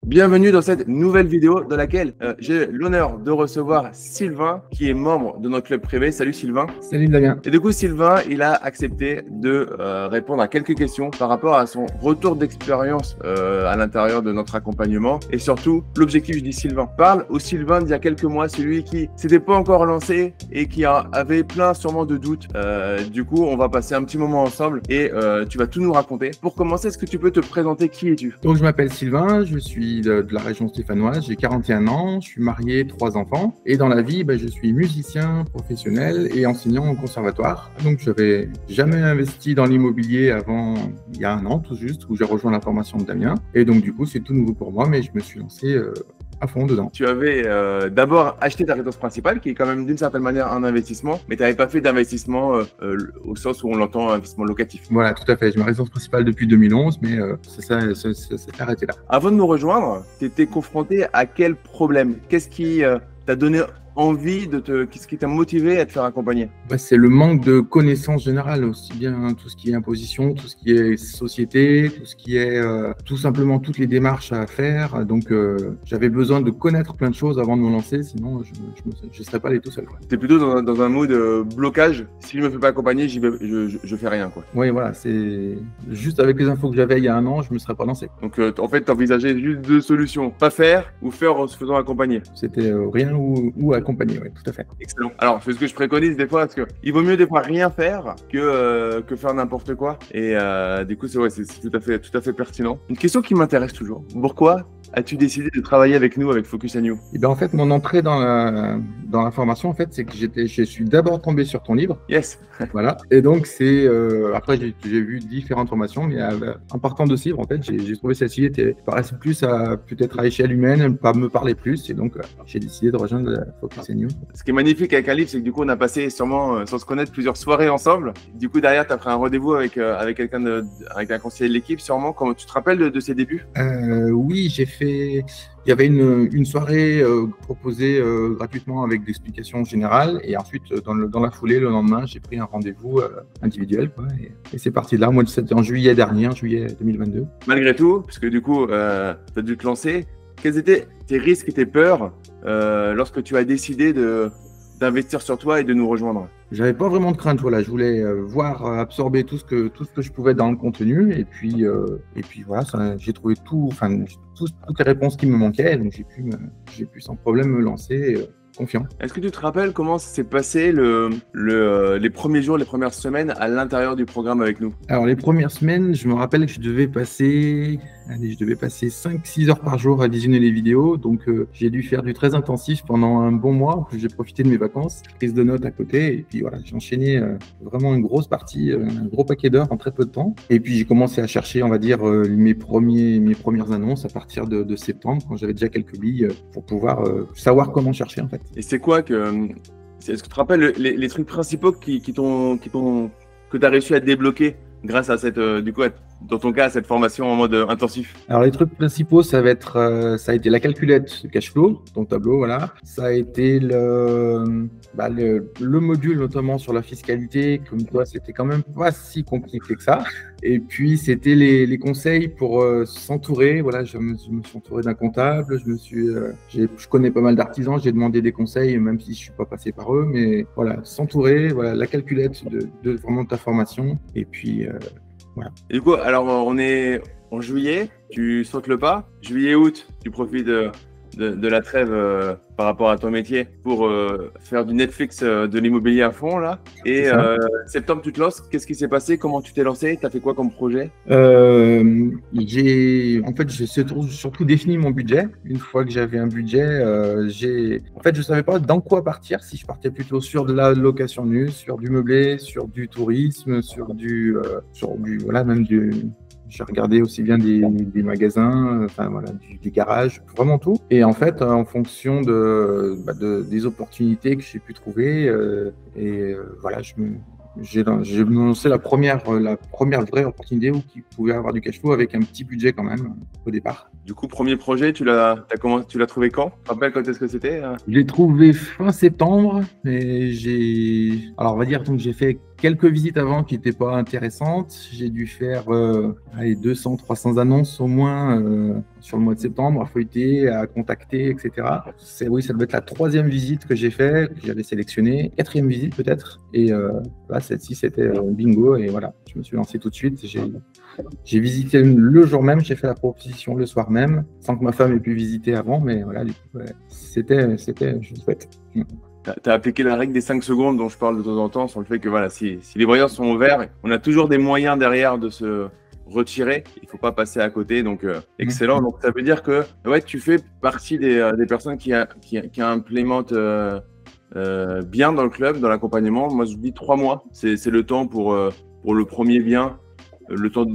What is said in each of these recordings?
Bienvenue dans cette nouvelle vidéo dans laquelle j'ai l'honneur de recevoir Sylvain qui est membre de notre club privé. Salut Sylvain. Salut Damien. Et du coup Sylvain, il a accepté de répondre à quelques questions par rapport à son retour d'expérience à l'intérieur de notre accompagnement. Et surtout, l'objectif, je dis Sylvain, parle au Sylvain d'il y a quelques mois, celui qui s'était pas encore lancé et qui avait plein sûrement de doutes. Du coup, on va passer un petit moment ensemble et tu vas tout nous raconter. Pour commencer, est-ce que tu peux te présenter? Qui es-tu? Donc je m'appelle Sylvain, je suis de la région stéphanoise, j'ai 41 ans, je suis marié, 3 enfants. Et dans la vie, je suis musicien professionnel et enseignant au conservatoire. Donc je n'avais jamais investi dans l'immobilier avant il y a 1 an tout juste, où j'ai rejoint la formation de Damien. Et donc du coup, c'est tout nouveau pour moi, mais je me suis lancé à fond dedans. Tu avais d'abord acheté ta résidence principale, qui est quand même d'une certaine manière un investissement, mais tu n'avais pas fait d'investissement au sens où on l'entend, investissement locatif. Voilà, tout à fait. J'ai ma résidence principale depuis 2011, mais ça s'est arrêté là. Avant de nous rejoindre, tu étais confronté à quel problème? Qu'est-ce qui t'a donné envie qu'est-ce qui t'a motivé à te faire accompagner? C'est le manque de connaissances générales, aussi bien tout ce qui est imposition, tout ce qui est société, tout ce qui est tout simplement toutes les démarches à faire. Donc j'avais besoin de connaître plein de choses avant de me lancer, sinon je ne serais pas allé tout seul. Tu es plutôt dans un mood blocage. Si je ne me fais pas accompagner, je fais rien, quoi. Oui, voilà, c'est juste avec les infos que j'avais il y a 1 an, je ne me serais pas lancé. Donc en fait, tu envisageais juste 2 solutions, pas faire ou faire en se faisant accompagner. C'était rien ou accompagné, oui, tout à fait. Excellent. Alors, c'est ce que je préconise des fois, parce que il vaut mieux des fois rien faire que faire n'importe quoi. Et du coup, c'est tout à fait pertinent. Une question qui m'intéresse toujours. Pourquoi as-tu décidé de travailler avec nous, avec Focus & You? Et en fait, mon entrée dans la formation, en fait, c'est que je suis d'abord tombé sur ton livre. Yes. Voilà. Et donc, après, j'ai vu différentes formations, mais en partant de ce livre, en fait, j'ai trouvé celle-ci paraissait plus peut-être à échelle humaine, pas me parler plus. Et donc, j'ai décidé de rejoindre Focus & You. Ce qui est magnifique avec un livre, c'est que du coup, on a passé sûrement, sans se connaître, plusieurs soirées ensemble. Du coup, derrière, tu as pris un rendez-vous avec avec un conseiller de l'équipe, sûrement. Comment tu te rappelles de ses débuts? Oui, il y avait une soirée proposée gratuitement avec des explications générales. Et ensuite, dans la foulée, le lendemain, j'ai pris un rendez-vous individuel. Et c'est parti de là. Moi, c'était en juillet dernier, en juillet 2022. Malgré tout, puisque du coup, tu as dû te lancer, quels étaient tes risques et tes peurs lorsque tu as décidé d'investir sur toi et de nous rejoindre? J'avais pas vraiment de crainte, voilà. Je voulais absorber tout ce que je pouvais dans le contenu. Et puis voilà, j'ai trouvé toutes les réponses qui me manquaient. Donc j'ai pu sans problème me lancer. Confiant. Est-ce que tu te rappelles comment s'est passé les premiers jours, les premières semaines à l'intérieur du programme avec nous? Alors, les premières semaines, je me rappelle que je devais passer 5-6 heures par jour à visionner les vidéos. Donc, j'ai dû faire du très intensif pendant un bon mois. En plus, j'ai profité de mes vacances, prise de notes à côté. Et puis, voilà, j'ai enchaîné vraiment une grosse partie, un gros paquet d'heures en très peu de temps. Et puis, j'ai commencé à chercher, on va dire, mes premières annonces à partir de septembre, quand j'avais déjà quelques billes pour pouvoir savoir comment chercher, en fait. Et c'est quoi est-ce que tu te rappelles les trucs principaux que tu as réussi à débloquer grâce à dans ton cas, à cette formation en mode intensif? Alors, les trucs principaux, ça a été la calculette de cash flow, ton tableau, voilà. Ça a été le module, notamment sur la fiscalité, comme toi, c'était quand même pas si compliqué que ça. Et puis, c'était les conseils pour s'entourer. Voilà, je me suis entouré d'un comptable. Je connais pas mal d'artisans. J'ai demandé des conseils, même si je suis pas passé par eux. Mais voilà, s'entourer, voilà, la calculette de vraiment ta formation. Et puis, voilà. Et du coup, alors on est en juillet, tu sautes le pas. Juillet-août, tu profites de la trêve par rapport à ton métier pour faire du Netflix de l'immobilier à fond là. Et septembre, tu te lances. Qu'est-ce qui s'est passé? Comment tu t'es lancé? Tu as fait quoi comme projet? J'ai surtout défini mon budget. Une fois que j'avais un budget, je savais pas dans quoi partir. Si je partais plutôt sur de la location nue, sur du meublé, sur du tourisme, j'ai regardé aussi bien des magasins, des garages, vraiment tout. Et en fait, en fonction des opportunités que j'ai pu trouver, voilà, j'ai lancé la première vraie opportunité où qui pouvait avoir du cash flow avec un petit budget quand même au départ. Du coup, premier projet, tu l'as trouvé quand? Tu te rappelles quand est-ce que c'était? Je l'ai trouvé fin septembre, et on va dire donc j'ai fait quelques visites avant qui n'étaient pas intéressantes. J'ai dû faire 200, 300 annonces au moins sur le mois de septembre, à feuilleter, à contacter, etc. Oui, ça devait être la 3e visite que j'ai fait, que j'avais sélectionnée, 4e visite peut-être. Et là, celle-ci, c'était bingo. Et voilà, je me suis lancé tout de suite. J'ai visité le jour même, j'ai fait la proposition le soir même, sans que ma femme ait pu visiter avant. Mais voilà, du coup, c'était chouette. Tu as appliqué la règle des 5 secondes dont je parle de temps en temps sur le fait que voilà, si les voyants sont ouverts, on a toujours des moyens derrière de se retirer. Il ne faut pas passer à côté. Donc, excellent. Donc, ça veut dire que ouais, tu fais partie des personnes qui implémentent bien dans le club, dans l'accompagnement. Moi, je dis 3 mois. C'est le temps pour le premier bien, le temps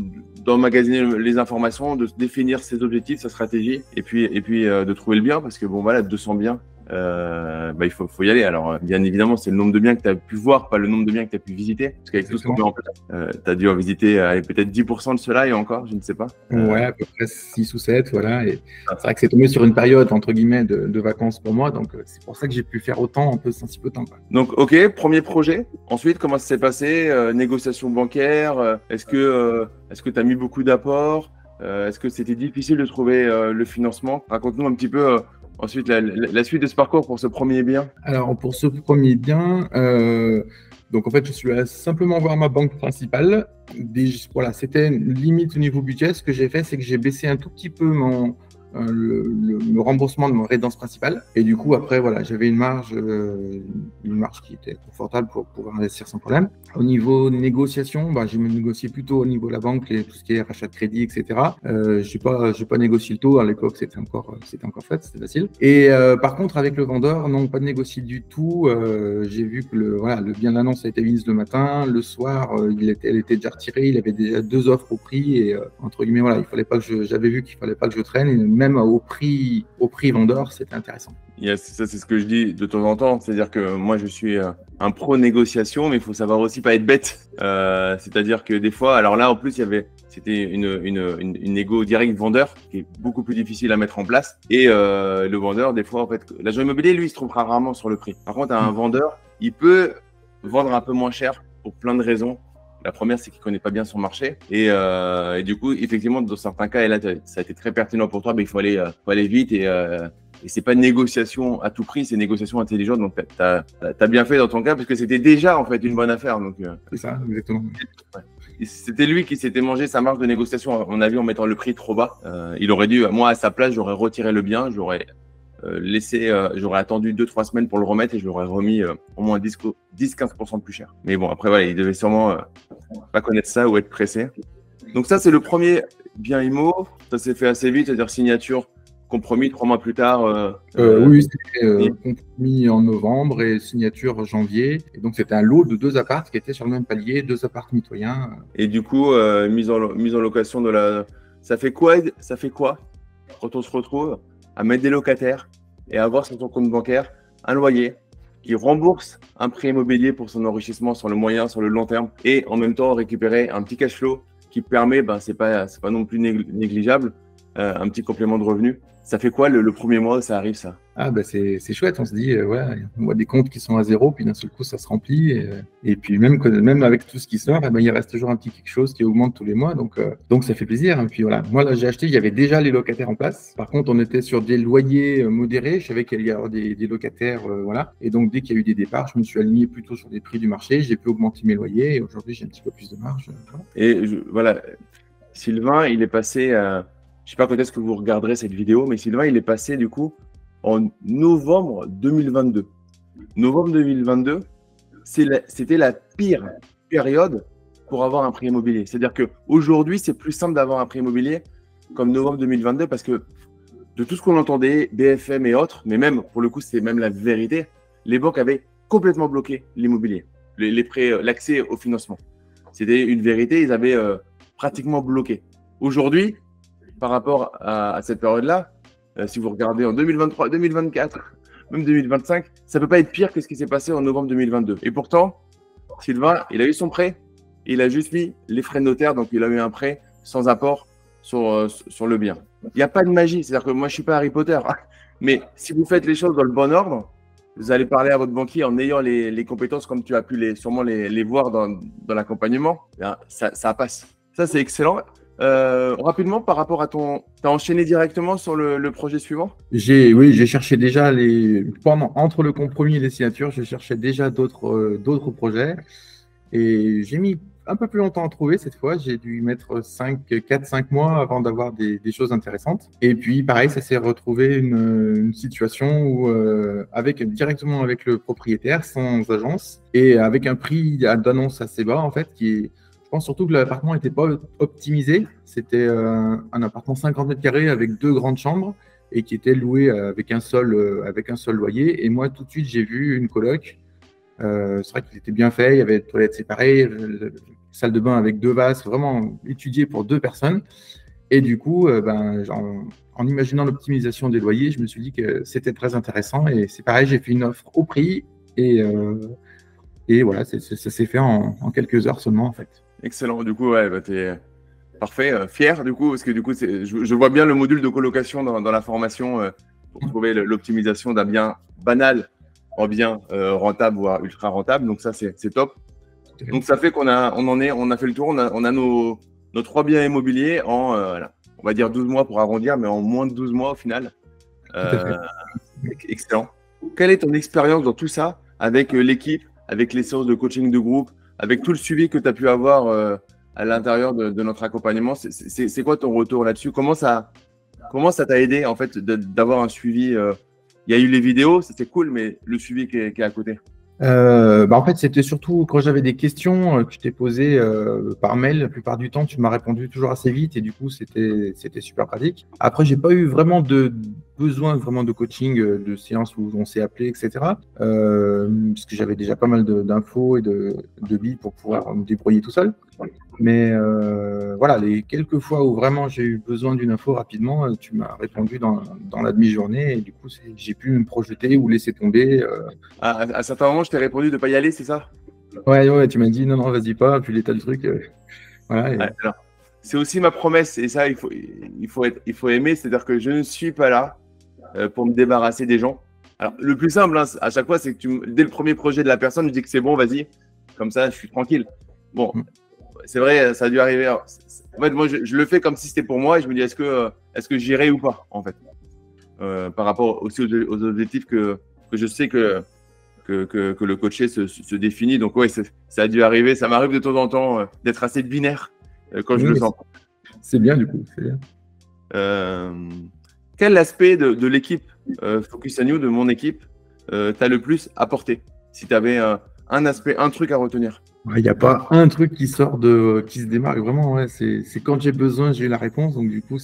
d'emmagasiner les informations, de définir ses objectifs, sa stratégie, et puis de trouver le bien, parce que bon, voilà, 200 biens. Il faut y aller. Alors, bien évidemment, c'est le nombre de biens que tu as pu voir, pas le nombre de biens que tu as pu visiter. Parce qu'avec tout ce qu'on met en place, tu as dû en visiter peut-être 10% de cela et encore, je ne sais pas. Ouais, à peu près 6 ou 7, voilà. Et c'est vrai que c'est tombé sur une période, entre guillemets, de vacances pour moi. Donc, c'est pour ça que j'ai pu faire autant en si peu de temps, quoi. Donc, OK, premier projet. Ensuite, comment ça s'est passé? Négociation bancaire. Est-ce que tu as mis beaucoup d'apports? Est-ce que c'était difficile de trouver le financement? Raconte-nous un petit peu ensuite la suite de ce parcours pour ce premier bien. Alors, pour ce premier bien, donc en fait, je suis allé simplement voir ma banque principale. Voilà, c'était une limite au niveau budget. Ce que j'ai fait, c'est que j'ai baissé un tout petit peu le remboursement de mon résidence principale. Et du coup, après, voilà, j'avais une marge qui était confortable pour pouvoir investir sans problème. Au niveau négociation, j'ai négocié plutôt au niveau de la banque, tout ce qui est rachat de crédit, etc. J'ai pas négocié le taux. À l'époque, c'était encore fait, c'était facile. Et par contre, avec le vendeur, non, pas de négocier du tout. J'ai vu que le bien d'annonce a été mis le matin. Le soir, elle était déjà retirée. Il avait déjà 2 offres au prix. Et entre guillemets, voilà, j'avais vu qu'il fallait pas que je traîne. Et même au prix vendeur, c'était intéressant. Yes, ça, c'est ce que je dis de temps en temps. C'est-à-dire que moi, je suis un pro négociation, mais il faut savoir aussi pas être bête. C'est-à-dire que des fois, alors là, en plus, c'était une négo direct vendeur qui est beaucoup plus difficile à mettre en place. Et le vendeur, des fois, en fait, l'agent immobilier, lui, il se trompera rarement sur le prix. Par contre, un vendeur, il peut vendre un peu moins cher pour plein de raisons. La première, c'est qu'il connaît pas bien son marché. Et du coup, effectivement, dans certains cas, et là, ça a été très pertinent pour toi, mais il faut aller vite et c'est pas une négociation à tout prix, c'est une négociation intelligente. Donc, tu as bien fait dans ton cas parce que c'était déjà, en fait, une bonne affaire. Donc, c'est ça, exactement. Ouais. C'était lui qui s'était mangé sa marge de négociation, à mon avis, en mettant le prix trop bas. Il aurait dû, moi, à sa place, j'aurais retiré le bien, j'aurais attendu 2-3 semaines pour le remettre et je l'aurais remis au moins 10-15% de plus cher. Mais bon, après, voilà, il devait sûrement pas connaître ça ou être pressé. Donc ça, c'est le premier bien IMO. Ça s'est fait assez vite, c'est-à-dire signature, compromis 3 mois plus tard. Oui, c'était compromis en novembre et signature janvier. Et donc, c'était un lot de 2 apparts qui étaient sur le même palier, 2 apparts mitoyens. Et du coup, mise en location de la... Ça fait quoi quand on se retrouve à mettre des locataires et à avoir sur son compte bancaire un loyer qui rembourse un prêt immobilier pour son enrichissement sur le moyen, sur le long terme et en même temps récupérer un petit cash flow qui permet, c'est pas non plus négligeable, un petit complément de revenu. Ça fait quoi le premier mois où ça arrive, ça? C'est chouette, on se dit, on voit des comptes qui sont à zéro, puis d'un seul coup, ça se remplit. Et puis même avec tout ce qui sort, il reste toujours un petit quelque chose qui augmente tous les mois. Donc ça fait plaisir. Et puis voilà, moi là, j'ai acheté, il y avait déjà les locataires en place. Par contre, on était sur des loyers modérés. Je savais qu'il allait y avoir des locataires, voilà. Et donc, dès qu'il y a eu des départs, je me suis aligné plutôt sur des prix du marché. J'ai pu augmenter mes loyers. Et aujourd'hui, j'ai un petit peu plus de marge. Voilà. Et voilà, Sylvain, il est passé... Je ne sais pas quand est-ce que vous regarderez cette vidéo, mais Sylvain, il est passé du coup en novembre 2022. Novembre 2022, c'était la pire période pour avoir un prêt immobilier. C'est-à-dire qu'aujourd'hui, c'est plus simple d'avoir un prêt immobilier comme novembre 2022 parce que de tout ce qu'on entendait, BFM et autres, mais même pour le coup, c'est même la vérité, les banques avaient complètement bloqué l'immobilier, les prêts, l'accès au financement. C'était une vérité, ils avaient pratiquement bloqué. Aujourd'hui, par rapport à cette période-là, si vous regardez en 2023, 2024, même 2025, ça ne peut pas être pire que ce qui s'est passé en novembre 2022. Et pourtant, Sylvain, il a eu son prêt, il a juste mis les frais de notaire, donc il a eu un prêt sans apport sur le bien. Il n'y a pas de magie, c'est-à-dire que moi, je ne suis pas Harry Potter, mais si vous faites les choses dans le bon ordre, vous allez parler à votre banquier en ayant les compétences comme tu as pu sûrement les voir dans l'accompagnement, ça passe. Ça, c'est excellent. Rapidement, par rapport à tu as enchaîné directement sur le projet suivant? Oui, j'ai cherché déjà entre le compromis et les signatures, je cherchais déjà d'autres projets. Et j'ai mis un peu plus longtemps à trouver cette fois. J'ai dû mettre 4-5 mois avant d'avoir des choses intéressantes. Et puis, pareil, ça s'est retrouvé une situation où, directement avec le propriétaire, sans agence, et avec un prix d'annonce assez bas, en fait, je pense surtout que l'appartement n'était pas optimisé. C'était un appartement 50 mètres carrés avec 2 grandes chambres et qui était loué avec un seul loyer. Et moi, tout de suite, j'ai vu une coloc. C'est vrai qu'il était bien fait, il y avait des toilettes séparées, salle de bain avec 2 vases, vraiment étudié pour 2 personnes. Et du coup, en imaginant l'optimisation des loyers, je me suis dit que c'était très intéressant. Et c'est pareil, j'ai fait une offre au prix et voilà, ça s'est fait en quelques heures seulement en fait. Excellent. Du coup, ouais, tu es parfait, fier du coup, parce que du coup, je vois bien le module de colocation dans la formation pour trouver l'optimisation d'un bien banal en bien rentable voire ultra rentable. Donc ça, c'est top. Donc ça fait on a fait le tour. On a nos 3 biens immobiliers en, on va dire 12 mois pour arrondir, mais en moins de 12 mois au final. Excellent. Quelle est ton expérience dans tout ça avec l'équipe, avec les séances de coaching de groupe, avec tout le suivi que tu as pu avoir à l'intérieur de notre accompagnement? C'est quoi ton retour là-dessus? Comment ça t'a aidé en fait d'avoir un suivi? Il y a eu les vidéos, c'était cool, mais le suivi qui est à côté. En fait, c'était surtout quand j'avais des questions que je t'ai posées par mail. La plupart du temps, tu m'as répondu toujours assez vite et du coup, c'était super pratique. Après, j'ai pas eu vraiment de besoin vraiment de coaching, de séances où on s'est appelé, etc. Parce que j'avais déjà pas mal d'infos et de billes pour pouvoir me débrouiller tout seul. Mais voilà, les quelques fois où vraiment j'ai eu besoin d'une info rapidement, tu m'as répondu dans la demi-journée et du coup, j'ai pu me projeter ou laisser tomber. À certains moments, je t'ai répondu de ne pas y aller, c'est ça? Ouais, tu m'as dit non, vas-y pas, puis l'état du truc. Voilà, ouais, c'est aussi ma promesse et ça, il faut aimer, c'est-à-dire que je ne suis pas là pour me débarrasser des gens. Alors, le plus simple, hein, à chaque fois, c'est que dès le premier projet de la personne, je dis que c'est bon, vas-y, comme ça, je suis tranquille. Bon. C'est vrai, ça a dû arriver. En fait, moi, je le fais comme si c'était pour moi et je me dis, est-ce que j'irai ou pas, en fait, par rapport aussi aux objectifs que je sais que le coaché se définit. Donc, ouais, ça a dû arriver. Ça m'arrive de temps en temps d'être assez binaire quand je le sens. C'est bien, du coup. C'est bien. Quel aspect de l'équipe Focus on You, de mon équipe, t'as le plus apporté? Si tu avais un aspect, un truc à retenir. Il n'y a pas un truc qui se démarque vraiment. Ouais, c'est quand j'ai besoin, j'ai eu la réponse. Donc du coup,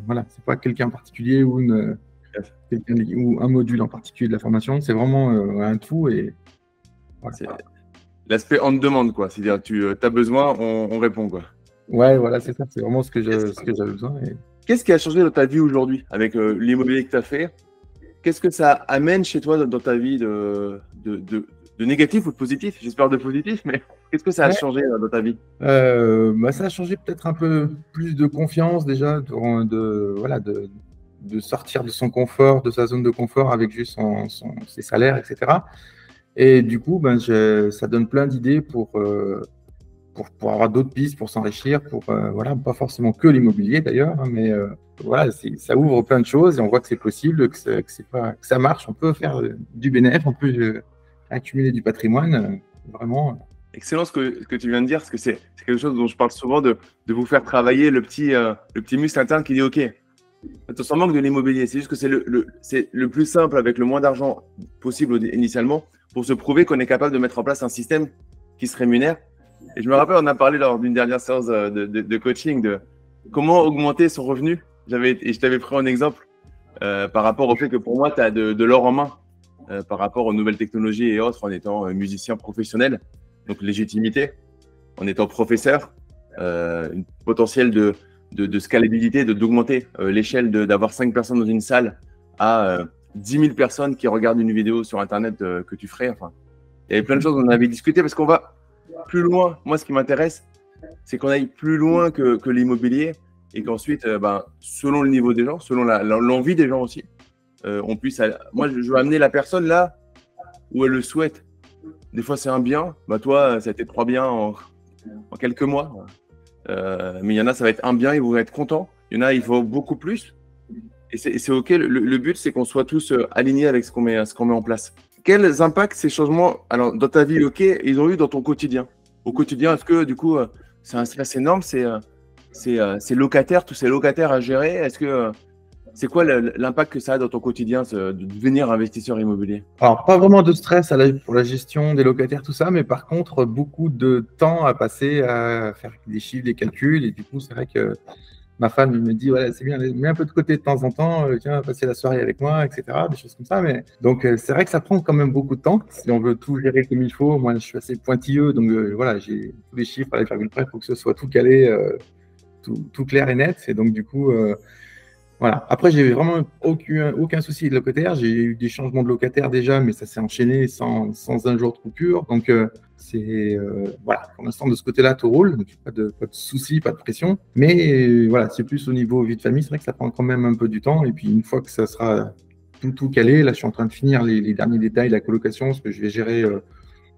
voilà, c'est pas quelqu'un en particulier ou un module en particulier de la formation. C'est vraiment un tout et voilà. C'est l'aspect on demande, quoi. C'est-à-dire, tu as besoin, on répond, quoi. Ouais, voilà, c'est ça. C'est vraiment ce que j'avais besoin. Qu'est-ce qui a changé dans ta vie aujourd'hui avec l'immobilier que tu as fait? Qu'est-ce que ça amène chez toi dans ta vie de négatif ou de positif? J'espère de positif, mais qu'est-ce que ça a changé dans ta vie? Ça a changé peut-être un peu plus de confiance déjà, de sortir de son confort, de sa zone de confort avec juste ses salaires, etc. Et du coup, ça donne plein d'idées pour avoir d'autres pistes, pour s'enrichir, pas forcément que l'immobilier d'ailleurs, mais voilà, ça ouvre plein de choses et on voit que c'est possible, que ça marche, on peut faire du bénéfice, on peut accumuler du patrimoine, vraiment. Excellent ce que tu viens de dire, parce que c'est quelque chose dont je parle souvent, de vous faire travailler le petit muscle interne qui dit OK, on s'en manque de l'immobilier, c'est juste que c'est le plus simple avec le moins d'argent possible initialement pour se prouver qu'on est capable de mettre en place un système qui se rémunère. Et je me rappelle, on a parlé lors d'une dernière séance de coaching de comment augmenter son revenu. Et je t'avais pris un exemple par rapport au fait que pour moi, tu as de l'or en main par rapport aux nouvelles technologies et autres en étant musicien professionnel. Donc, légitimité, en étant professeur, une potentiel de scalabilité, d'augmenter l'échelle d'avoir 5 personnes dans une salle à 10 000 personnes qui regardent une vidéo sur Internet que tu ferais. Enfin, il y avait plein de choses dont on avait discuté parce qu'on va plus loin. Moi, ce qui m'intéresse, c'est qu'on aille plus loin que l'immobilier et qu'ensuite, selon le niveau des gens, selon l'envie des gens aussi, on puisse… Moi, je veux amener la personne là où elle le souhaite. Des fois, c'est un bien. Bah, toi, ça a été 3 biens en quelques mois. Mais il y en a, ça va être un bien, ils vont être contents. Il y en a, il faut beaucoup plus. Et c'est OK. Le but, c'est qu'on soit tous alignés avec ce qu'on met en place. Quels impacts ces changements, alors, dans ta vie, OK, ils ont eu dans ton quotidien? Au quotidien, est-ce que, du coup, c'est un stress énorme? C'est locataire, tous ces locataires à gérer. Est-ce que c'est quoi l'impact que ça a dans ton quotidien, de devenir investisseur immobilier? Alors, pas vraiment de stress pour la gestion des locataires, tout ça, mais par contre, beaucoup de temps à passer à faire des chiffres, des calculs. Et du coup, c'est vrai que ma femme me dit, voilà, c'est bien, mets un peu de côté de temps en temps, tiens, passer la soirée avec moi, etc., des choses comme ça. Mais donc, c'est vrai que ça prend quand même beaucoup de temps. Si on veut tout gérer comme il faut, moi, je suis assez pointilleux, donc voilà, j'ai tous les chiffres à les faire une près, il faut que ce soit tout calé, tout clair et net. Et donc, du coup, voilà. Après, j'ai vraiment aucun souci de locataire. J'ai eu des changements de locataire déjà, mais ça s'est enchaîné sans un jour de coupure. Donc, voilà. Pour l'instant, de ce côté-là, tout roule. Donc, pas de souci, pas de pression. Mais voilà, c'est plus au niveau vie de famille. C'est vrai que ça prend quand même un peu du temps. Et puis, une fois que ça sera tout calé, là, je suis en train de finir les derniers détails de la colocation, parce que je vais gérer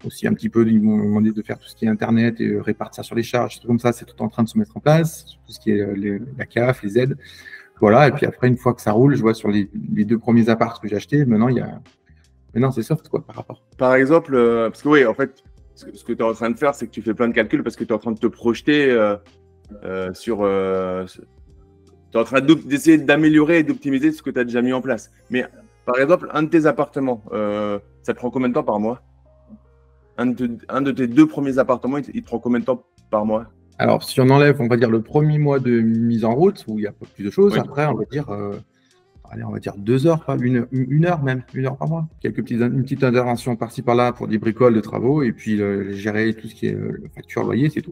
aussi un petit peu. Ils m'ont demandé de faire tout ce qui est Internet et répartir sur les charges, tout comme ça. C'est tout en train de se mettre en place. Tout ce qui est la CAF, les aides. Voilà, et puis après, une fois que ça roule, je vois sur les 2 premiers apparts que j'ai achetés, maintenant c'est soft quoi par rapport. Par exemple, parce que oui, en fait, ce que tu es en train de faire, c'est que tu fais plein de calculs parce que tu es en train de te projeter sur. Tu es en train d'essayer d'améliorer et d'optimiser ce que tu as déjà mis en place. Mais par exemple, un de tes appartements, ça te prend combien de temps par mois? Un de tes 2 premiers appartements, il te prend combien de temps par mois? Alors, si on enlève, on va dire, le premier mois de mise en route, où il y a pas plus de choses, Oui. après, on va dire 2 heures, pas une heure même, 1 heure par mois. Une petite intervention par-ci par-là pour des bricoles de travaux, et puis gérer tout ce qui est facture, loyer, c'est tout.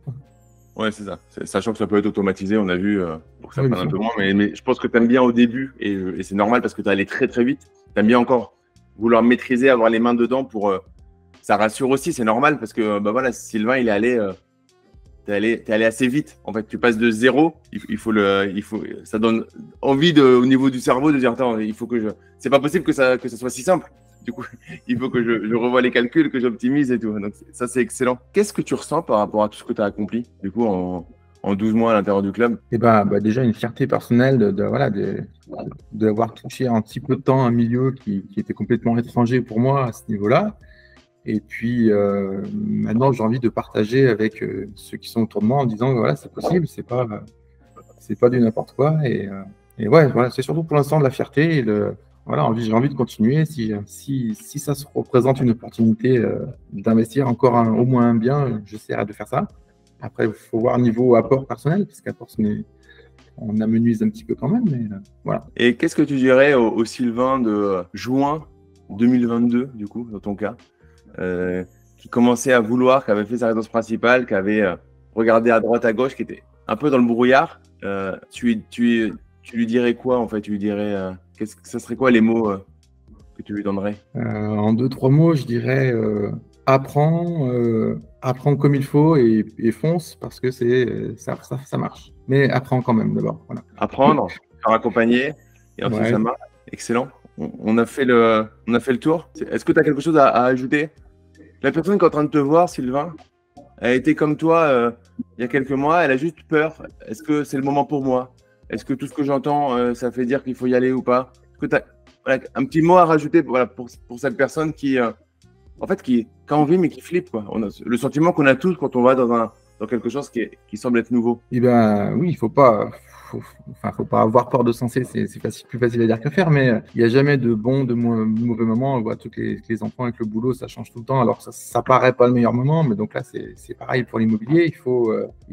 Ouais, c'est ça. Sachant que ça peut être automatisé, on a vu, pour que ça Oui, prenne bien un peu sûr. moins. Mais je pense que tu aimes bien au début, et c'est normal parce que tu es allé très très vite. Tu aimes bien encore vouloir maîtriser, avoir les mains dedans pour. Ça rassure aussi, c'est normal parce que bah voilà, Sylvain, il est allé. T'es allé assez vite. En fait, tu passes de zéro. Ça donne envie au niveau du cerveau de dire attends, c'est pas possible que ça soit si simple. Du coup, il faut que je revoie les calculs, que j'optimise et tout. Donc, ça, c'est excellent. Qu'est-ce que tu ressens par rapport à tout ce que tu as accompli, du coup, en 12 mois à l'intérieur du club? Et bah, déjà une fierté personnelle d'avoir touché en si peu de temps un milieu qui était complètement étranger pour moi à ce niveau-là. Et puis maintenant, j'ai envie de partager avec ceux qui sont autour de moi en disant voilà, c'est possible, c'est pas du n'importe quoi. Et ouais, voilà, c'est surtout pour l'instant de la fierté et voilà, j'ai envie de continuer. Si ça se représente une opportunité d'investir encore au moins un bien, j'essaierai de faire ça. Après, il faut voir niveau apport personnel, parce qu'apport, on amenuise un petit peu quand même, mais voilà. Et qu'est-ce que tu dirais au Sylvain de juin 2022, du coup, dans ton cas, qui commençait à vouloir, qui avait fait sa résidence principale, qui avait regardé à droite, à gauche, qui était un peu dans le brouillard? Tu lui dirais quoi, en fait? Tu lui dirais, ça serait quoi les mots que tu lui donnerais? En 2-3 mots, je dirais apprends comme il faut et fonce parce que ça marche. Mais apprends quand même d'abord. Voilà. Apprendre, faire accompagner, et ensuite Ouais. ça marche. Excellent. On a fait le tour. Est-ce que tu as quelque chose à ajouter? La personne qui est en train de te voir, Sylvain, elle a été comme toi il y a quelques mois, elle a juste peur. Est-ce que c'est le moment pour moi? Est-ce que tout ce que j'entends, ça fait dire qu'il faut y aller ou pas? Est-ce que tu as un petit mot à rajouter voilà, pour cette personne qui a envie mais qui flippe, quoi. On a le sentiment qu'on a tous quand on va dans quelque chose qui semble être nouveau. Eh ben oui, faut pas avoir peur de se lancer, c'est plus facile à dire qu'à faire, mais il n'y a jamais de bon, de mauvais moment. On voit tous les enfants avec le boulot, ça change tout le temps. Alors ça paraît pas le meilleur moment, mais donc là c'est pareil pour l'immobilier. Il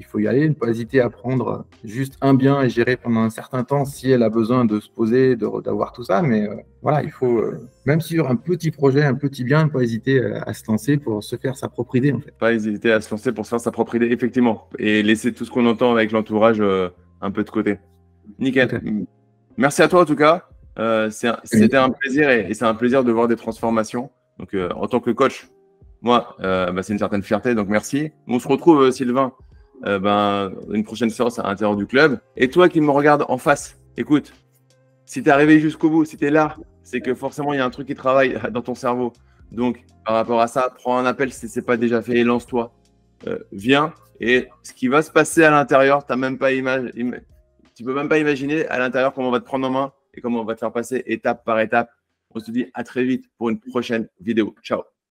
faut y aller, ne pas hésiter à prendre juste un bien et gérer pendant un certain temps si elle a besoin de se poser, d'avoir tout ça. Mais voilà, il faut même sur un petit projet, un petit bien, ne pas hésiter à se lancer pour se faire sa propre idée en fait. Pas hésiter à se lancer pour se faire sa propre idée, effectivement, et laisser tout ce qu'on entend avec l'entourage un peu de côté. Nickel. Okay. Merci à toi en tout cas. C'était un plaisir et c'est un plaisir de voir des transformations. Donc en tant que coach, moi, c'est une certaine fierté. Donc merci. On se retrouve Sylvain, une prochaine séance à l'intérieur du club. Et toi qui me regardes en face, écoute, si tu es arrivé jusqu'au bout, si tu es là, c'est que forcément il y a un truc qui travaille dans ton cerveau. Donc, par rapport à ça, prends un appel si ce n'est pas déjà fait et lance-toi. Viens. Et ce qui va se passer à l'intérieur, tu peux même pas imaginer à l'intérieur comment on va te prendre en main et comment on va te faire passer étape par étape. On se dit à très vite pour une prochaine vidéo. Ciao.